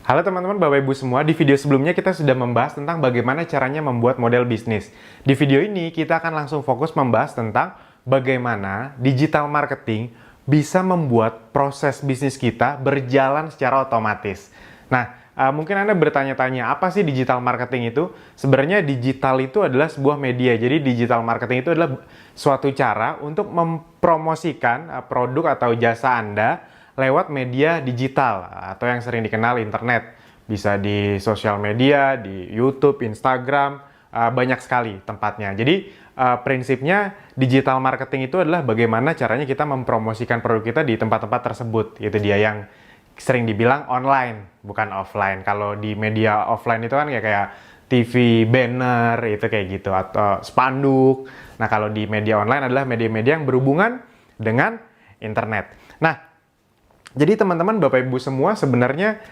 Halo teman-teman, Bapak Ibu semua. Di video sebelumnya kita sudah membahas tentang bagaimana caranya membuat model bisnis. Di video ini kita akan langsung fokus membahas tentang bagaimana digital marketing bisa membuat proses bisnis kita berjalan secara otomatis. Nah, mungkin Anda bertanya-tanya, apa sih digital marketing itu? Sebenarnya digital itu adalah sebuah media. Jadi digital marketing itu adalah suatu cara untuk mempromosikan produk atau jasa Anda lewat media digital atau yang sering dikenal internet. Bisa di sosial media, di YouTube, Instagram, banyak sekali tempatnya. Jadi prinsipnya digital marketing itu adalah bagaimana caranya kita mempromosikan produk kita di tempat-tempat tersebut. Itu dia yang sering dibilang online, bukan offline. Kalau di media offline itu kan kayak TV, banner, itu kayak gitu, atau spanduk. Nah, kalau di media online adalah media-media yang berhubungan dengan internet. Nah, jadi teman-teman, Bapak Ibu semua, sebenarnya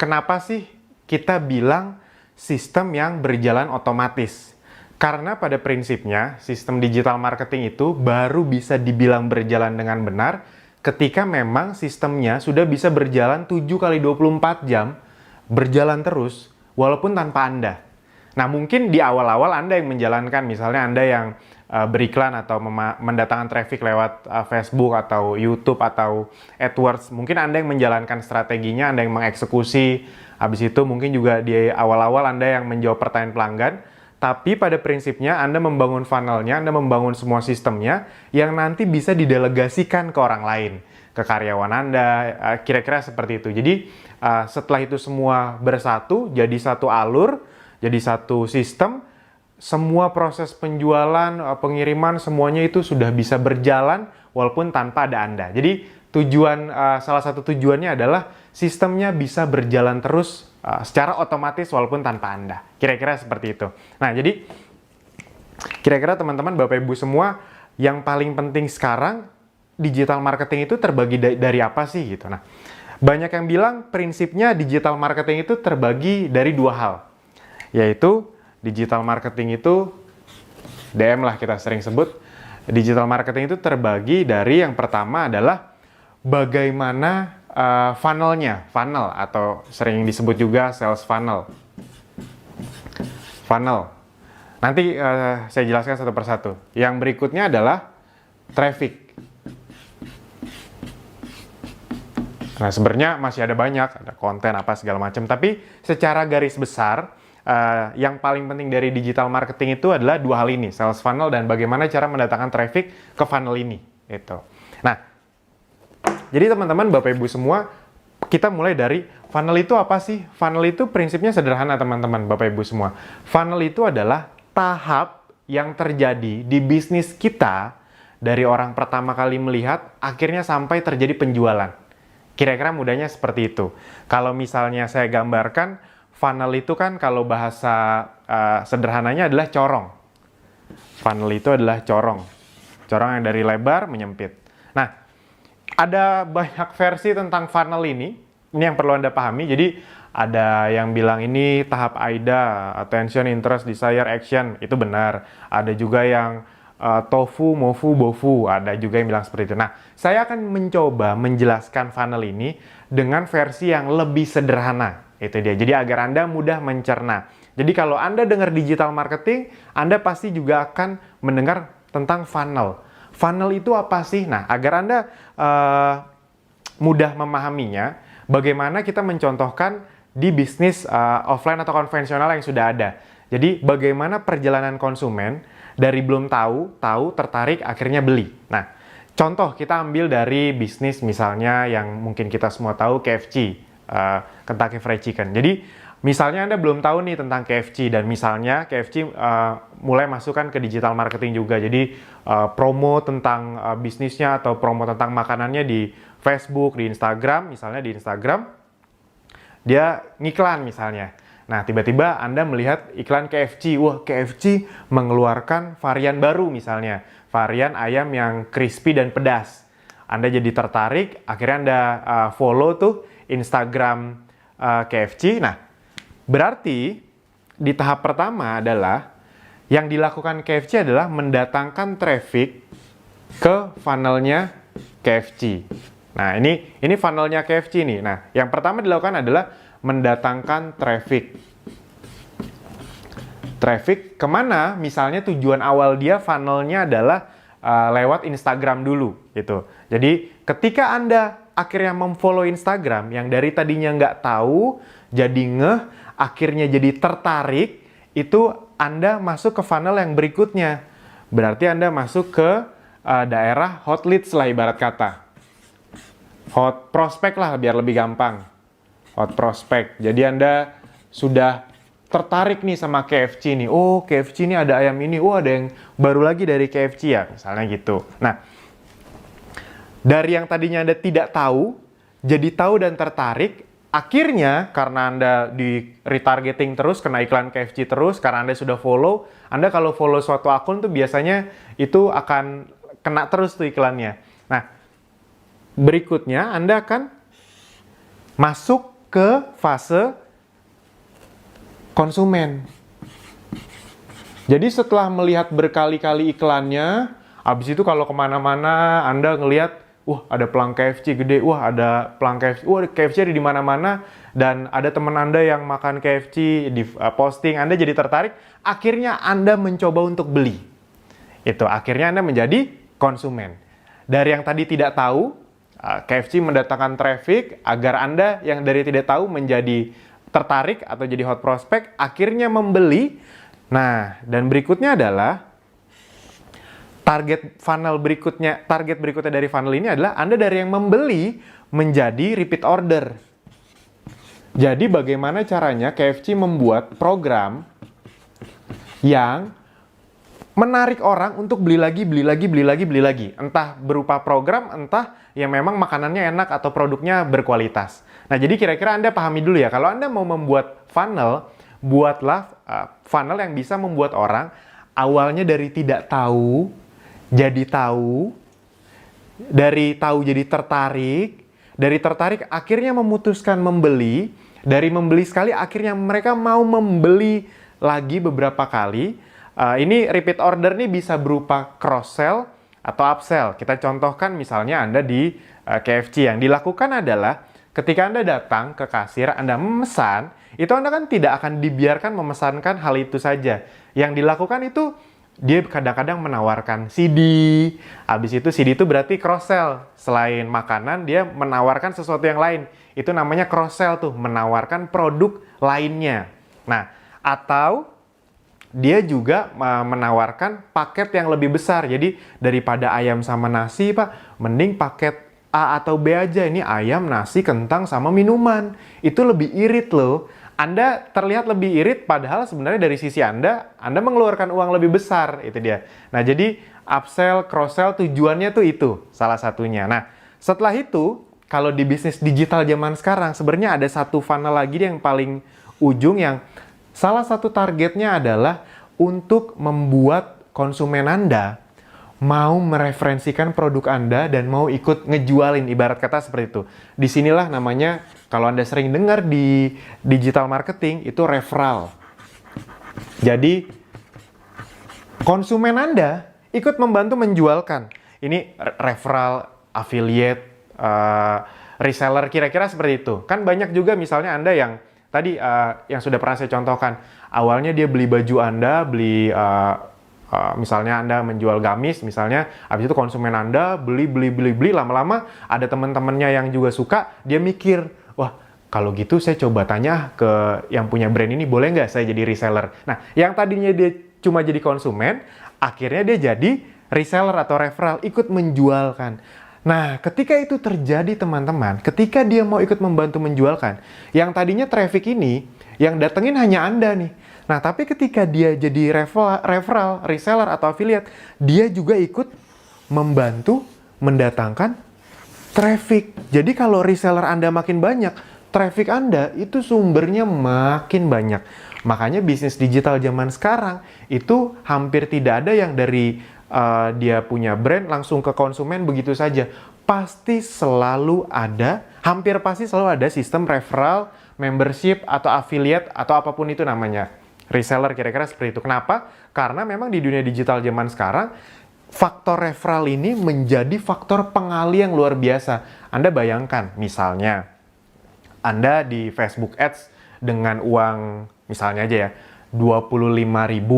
kenapa sih kita bilang sistem yang berjalan otomatis? Karena pada prinsipnya, sistem digital marketing itu baru bisa dibilang berjalan dengan benar ketika memang sistemnya sudah bisa berjalan 7 kali 24 jam, berjalan terus, walaupun tanpa Anda. Nah, mungkin di awal-awal Anda yang menjalankan, misalnya Anda yang beriklan atau mendatangkan traffic lewat Facebook atau YouTube atau AdWords, mungkin Anda yang menjalankan strateginya, Anda yang mengeksekusi, habis itu mungkin juga di awal-awal Anda yang menjawab pertanyaan pelanggan, tapi pada prinsipnya Anda membangun funnelnya, Anda membangun semua sistemnya yang nanti bisa didelegasikan ke orang lain, ke karyawan Anda, kira-kira seperti itu. Jadi setelah itu semua bersatu, jadi satu alur, jadi satu sistem, semua proses penjualan, pengiriman, semuanya itu sudah bisa berjalan walaupun tanpa ada Anda. Jadi salah satu tujuannya adalah sistemnya bisa berjalan terus secara otomatis walaupun tanpa Anda. Kira-kira seperti itu. Nah, jadi kira-kira teman-teman, Bapak Ibu semua, yang paling penting sekarang digital marketing itu terbagi dari apa sih gitu. Nah, banyak yang bilang prinsipnya digital marketing itu terbagi dari dua hal, yaitu digital marketing itu, DM lah kita sering sebut, digital marketing itu terbagi dari yang pertama adalah bagaimana funnel atau sering disebut juga sales funnel. Nanti saya jelaskan satu persatu. Yang berikutnya adalah traffic. Nah, sebenarnya masih ada banyak, ada konten apa segala macam, tapi secara garis besar yang paling penting dari digital marketing itu adalah dua hal ini, sales funnel dan bagaimana cara mendatangkan traffic ke funnel ini. Gitu. Nah, jadi teman-teman, Bapak Ibu semua, kita mulai dari funnel itu apa sih? Funnel itu prinsipnya sederhana teman-teman, Bapak Ibu semua. Funnel itu adalah tahap yang terjadi di bisnis kita dari orang pertama kali melihat, akhirnya sampai terjadi penjualan. Kira-kira mudahnya seperti itu. Kalau misalnya saya gambarkan, funnel itu kan kalau bahasa sederhananya adalah corong. Funnel itu adalah corong. Corong yang dari lebar menyempit. Nah, ada banyak versi tentang funnel ini. Ini yang perlu Anda pahami. Jadi, ada yang bilang ini tahap AIDA, attention, interest, desire, action. Itu benar. Ada juga yang tofu, mofu, bofu. Ada juga yang bilang seperti itu. Nah, saya akan mencoba menjelaskan funnel ini dengan versi yang lebih sederhana. Itu dia. Jadi agar Anda mudah mencerna. Jadi kalau Anda dengar digital marketing, Anda pasti juga akan mendengar tentang funnel. Funnel itu apa sih? Nah, agar Anda mudah memahaminya, bagaimana kita mencontohkan di bisnis offline atau konvensional yang sudah ada. Jadi bagaimana perjalanan konsumen dari belum tahu, tertarik, akhirnya beli. Nah, contoh kita ambil dari bisnis misalnya yang mungkin kita semua tahu, KFC. Kentucky Fried Chicken. Jadi misalnya Anda belum tahu nih tentang KFC dan misalnya KFC mulai masukkan ke digital marketing juga. Jadi promo tentang bisnisnya atau promo tentang makanannya di Facebook, di Instagram, misalnya di Instagram dia ngiklan misalnya. Nah, tiba-tiba Anda melihat iklan KFC. Wah, KFC mengeluarkan varian baru misalnya, varian ayam yang crispy dan pedas. Anda jadi tertarik, akhirnya Anda follow tuh Instagram KFC. Nah, berarti di tahap pertama adalah yang dilakukan KFC adalah mendatangkan traffic ke funnelnya KFC. Nah, ini funnelnya KFC nih. Nah, yang pertama dilakukan adalah mendatangkan traffic. Traffic kemana? Misalnya tujuan awal dia funnelnya adalah lewat Instagram dulu, gitu. Jadi, ketika Anda akhirnya memfollow Instagram, yang dari tadinya nggak tahu, jadi ngeh, akhirnya jadi tertarik, itu Anda masuk ke funnel yang berikutnya. Berarti Anda masuk ke daerah hot leads lah ibarat kata. Hot prospect lah biar lebih gampang. Hot prospect. Jadi Anda sudah tertarik nih sama KFC nih. Oh, KFC ini ada ayam ini. Oh, ada yang baru lagi dari KFC ya. Misalnya gitu. Nah, dari yang tadinya Anda tidak tahu, jadi tahu dan tertarik. Akhirnya, karena Anda di retargeting terus, kena iklan KFC terus, karena Anda sudah follow, Anda kalau follow suatu akun tuh biasanya itu akan kena terus tuh iklannya. Nah, berikutnya Anda akan masuk ke fase konsumen. Jadi setelah melihat berkali-kali iklannya, habis itu kalau kemana-mana Anda ngelihat, wah ada pelang KFC gede, wah ada pelang KFC, wah KFC ada di mana-mana, dan ada teman Anda yang makan KFC di posting, Anda jadi tertarik, akhirnya Anda mencoba untuk beli. Itu akhirnya Anda menjadi konsumen. Dari yang tadi tidak tahu, KFC mendatangkan traffic agar Anda yang dari tidak tahu menjadi tertarik atau jadi hot prospect, akhirnya membeli. Nah, dan berikutnya adalah target berikutnya dari funnel ini adalah Anda dari yang membeli menjadi repeat order. Jadi bagaimana caranya KFC membuat program yang menarik orang untuk beli lagi. Entah berupa program, entah yang memang makanannya enak atau produknya berkualitas. Nah, jadi kira-kira Anda pahami dulu ya, kalau Anda mau membuat funnel, buatlah funnel yang bisa membuat orang awalnya dari tidak tahu, jadi tahu, dari tahu jadi tertarik, dari tertarik akhirnya memutuskan membeli, dari membeli sekali akhirnya mereka mau membeli lagi beberapa kali. Ini repeat order nih bisa berupa cross-sell atau upsell. Kita contohkan misalnya Anda di KFC, yang dilakukan adalah ketika Anda datang ke kasir, Anda memesan, itu Anda kan tidak akan dibiarkan memesankan hal itu saja. Yang dilakukan itu, dia kadang-kadang menawarkan CD. Habis itu CD itu berarti cross-sell. Selain makanan, dia menawarkan sesuatu yang lain. Itu namanya cross-sell tuh, menawarkan produk lainnya. Nah, atau dia juga menawarkan paket yang lebih besar. Jadi, daripada ayam sama nasi, Pak, mending paket A atau B aja. Ini ayam, nasi, kentang, sama minuman. Itu lebih irit loh. Anda terlihat lebih irit, padahal sebenarnya dari sisi Anda mengeluarkan uang lebih besar. Itu dia. Nah, jadi upsell, cross-sell tujuannya tuh itu, salah satunya. Nah, setelah itu, kalau di bisnis digital zaman sekarang, sebenarnya ada satu funnel lagi yang paling ujung, yang salah satu targetnya adalah untuk membuat konsumen Anda mau mereferensikan produk Anda dan mau ikut ngejualin, ibarat kata seperti itu. Disinilah namanya, kalau Anda sering dengar di digital marketing, itu referral. Jadi, konsumen Anda ikut membantu menjualkan. Ini referral, affiliate, reseller, kira-kira seperti itu. Kan banyak juga misalnya Anda yang tadi yang sudah pernah saya contohkan. Awalnya dia beli baju Anda, beli misalnya Anda menjual gamis, misalnya, habis itu konsumen Anda beli, lama-lama ada teman-temannya yang juga suka, dia mikir, wah, kalau gitu saya coba tanya ke yang punya brand ini, boleh nggak saya jadi reseller? Nah, yang tadinya dia cuma jadi konsumen, akhirnya dia jadi reseller atau referral, ikut menjualkan. Nah, ketika itu terjadi teman-teman, ketika dia mau ikut membantu menjualkan, yang tadinya traffic ini, yang datengin hanya Anda nih. Nah, tapi ketika dia jadi referral, reseller, atau affiliate, dia juga ikut membantu mendatangkan traffic. Jadi kalau reseller Anda makin banyak, traffic Anda itu sumbernya makin banyak. Makanya bisnis digital zaman sekarang itu hampir tidak ada yang dari dia punya brand langsung ke konsumen begitu saja. Pasti selalu ada, hampir pasti selalu ada sistem referral, membership, atau affiliate, atau apapun itu namanya. Reseller, kira-kira seperti itu. Kenapa? Karena memang di dunia digital zaman sekarang, faktor referral ini menjadi faktor pengali yang luar biasa. Anda bayangkan, misalnya, Anda di Facebook Ads dengan uang, misalnya aja ya, Rp25.000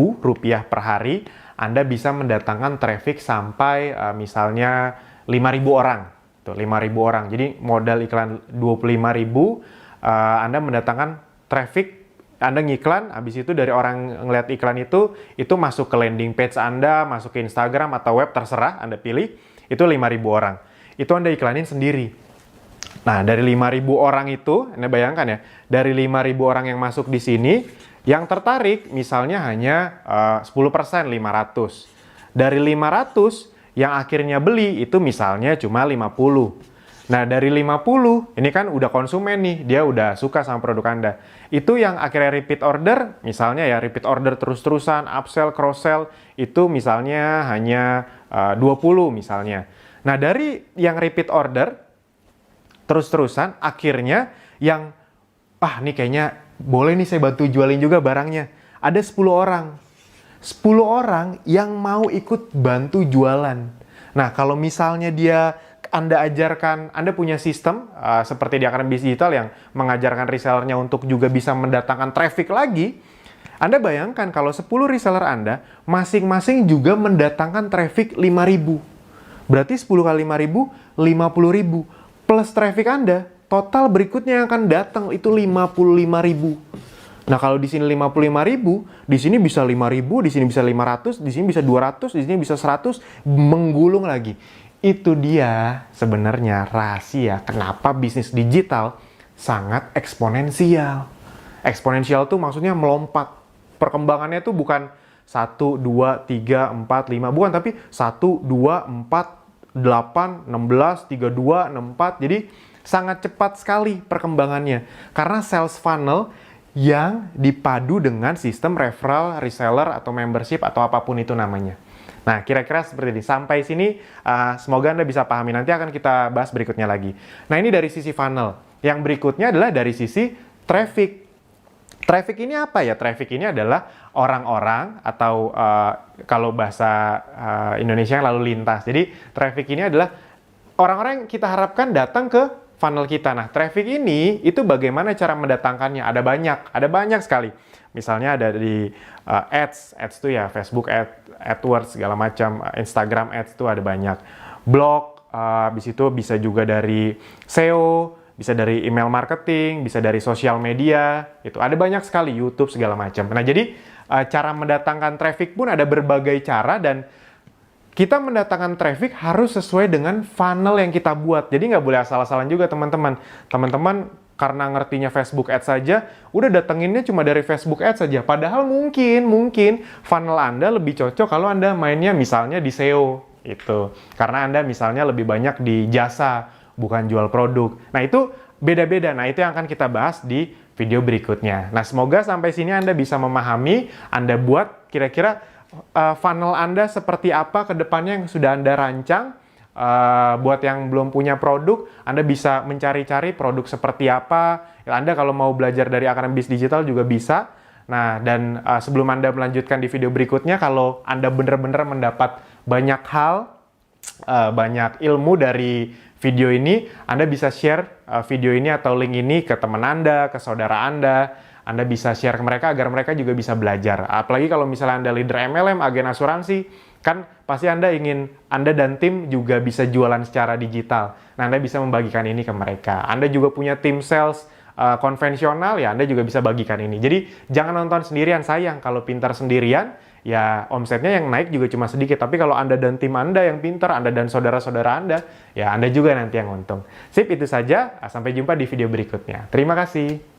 per hari, Anda bisa mendatangkan traffic sampai misalnya 5.000 orang. Tuh, 5.000 orang. Jadi modal iklan 25.000, Anda mendatangkan traffic. Anda ngiklan, habis itu dari orang ngeliat iklan itu masuk ke landing page Anda, masuk ke Instagram atau web, terserah Anda pilih, itu 5.000 orang. Itu Anda iklanin sendiri. Nah, dari 5.000 orang itu, Anda bayangkan ya, dari 5.000 orang yang masuk di sini, yang tertarik misalnya hanya 10%, 500. Dari 500, yang akhirnya beli itu misalnya cuma 50. Nah, dari 50, ini kan udah konsumen nih, dia udah suka sama produk Anda. Itu yang akhirnya repeat order, misalnya ya repeat order terus-terusan, upsell, cross-sell, itu misalnya hanya 20 misalnya. Nah, dari yang repeat order, terus-terusan, akhirnya yang, ini kayaknya boleh nih saya bantu jualin juga barangnya. Ada 10 orang. 10 orang yang mau ikut bantu jualan. Nah, kalau misalnya Anda ajarkan, Anda punya sistem seperti di Akademi Bisnis Digital yang mengajarkan resellernya untuk juga bisa mendatangkan traffic lagi. Anda bayangkan kalau 10 reseller Anda masing-masing juga mendatangkan traffic 5.000. Berarti 10 kali 5.000, 50.000. Plus traffic Anda, total berikutnya yang akan datang itu 55.000. Nah, kalau di sini 55.000, di sini bisa 5.000, di sini bisa 500, di sini bisa 200, di sini bisa 100, menggulung lagi. Itu dia sebenarnya rahasia kenapa bisnis digital sangat eksponensial. Eksponensial tuh maksudnya melompat. Perkembangannya tuh bukan 1, 2, 3, 4, 5, bukan, tapi 1, 2, 4, 8, 16, 32, 64. Jadi sangat cepat sekali perkembangannya. Karena sales funnel yang dipadu dengan sistem referral, reseller, atau membership, atau apapun itu namanya. Nah, kira-kira seperti ini. Sampai sini, semoga Anda bisa pahami. Nanti akan kita bahas berikutnya lagi. Nah, ini dari sisi funnel. Yang berikutnya adalah dari sisi traffic. Traffic ini apa ya? Traffic ini adalah orang-orang atau kalau bahasa Indonesia lalu lintas. Jadi, traffic ini adalah orang-orang yang kita harapkan datang ke funnel kita. Nah, traffic ini itu bagaimana cara mendatangkannya? Ada banyak sekali. Misalnya ada di ads itu ya Facebook AdWords segala macam, Instagram ads itu ada banyak. Blog, habis itu bisa juga dari SEO, bisa dari email marketing, bisa dari sosial media, itu ada banyak sekali, YouTube segala macam. Nah, jadi cara mendatangkan traffic pun ada berbagai cara dan kita mendatangkan traffic harus sesuai dengan funnel yang kita buat. Jadi nggak boleh asal-asalan juga teman-teman. Teman-teman karena ngertinya Facebook Ads saja, udah datenginnya cuma dari Facebook Ads saja. Padahal mungkin funnel Anda lebih cocok kalau Anda mainnya misalnya di SEO. Itu. Karena Anda misalnya lebih banyak di jasa, bukan jual produk. Nah, itu beda-beda. Nah, itu yang akan kita bahas di video berikutnya. Nah, semoga sampai sini Anda bisa memahami, Anda buat kira-kira funnel Anda seperti apa ke depannya yang sudah Anda rancang. Buat yang belum punya produk, Anda bisa mencari-cari produk seperti apa. Anda kalau mau belajar dari Akademi Bisnis Digital juga bisa. Nah, dan sebelum Anda melanjutkan di video berikutnya, kalau Anda benar-benar mendapat banyak hal, banyak ilmu dari video ini, Anda bisa share video ini atau link ini ke teman Anda, ke saudara Anda. Anda bisa share ke mereka agar mereka juga bisa belajar. Apalagi kalau misalnya Anda leader MLM, agen asuransi, kan pasti Anda ingin Anda dan tim juga bisa jualan secara digital. Nah, Anda bisa membagikan ini ke mereka. Anda juga punya tim sales konvensional, ya Anda juga bisa bagikan ini. Jadi, jangan nonton sendirian, sayang. Kalau pintar sendirian, ya omsetnya yang naik juga cuma sedikit. Tapi kalau Anda dan tim Anda yang pintar, Anda dan saudara-saudara Anda, ya Anda juga nanti yang untung. Sip, itu saja. Sampai jumpa di video berikutnya. Terima kasih.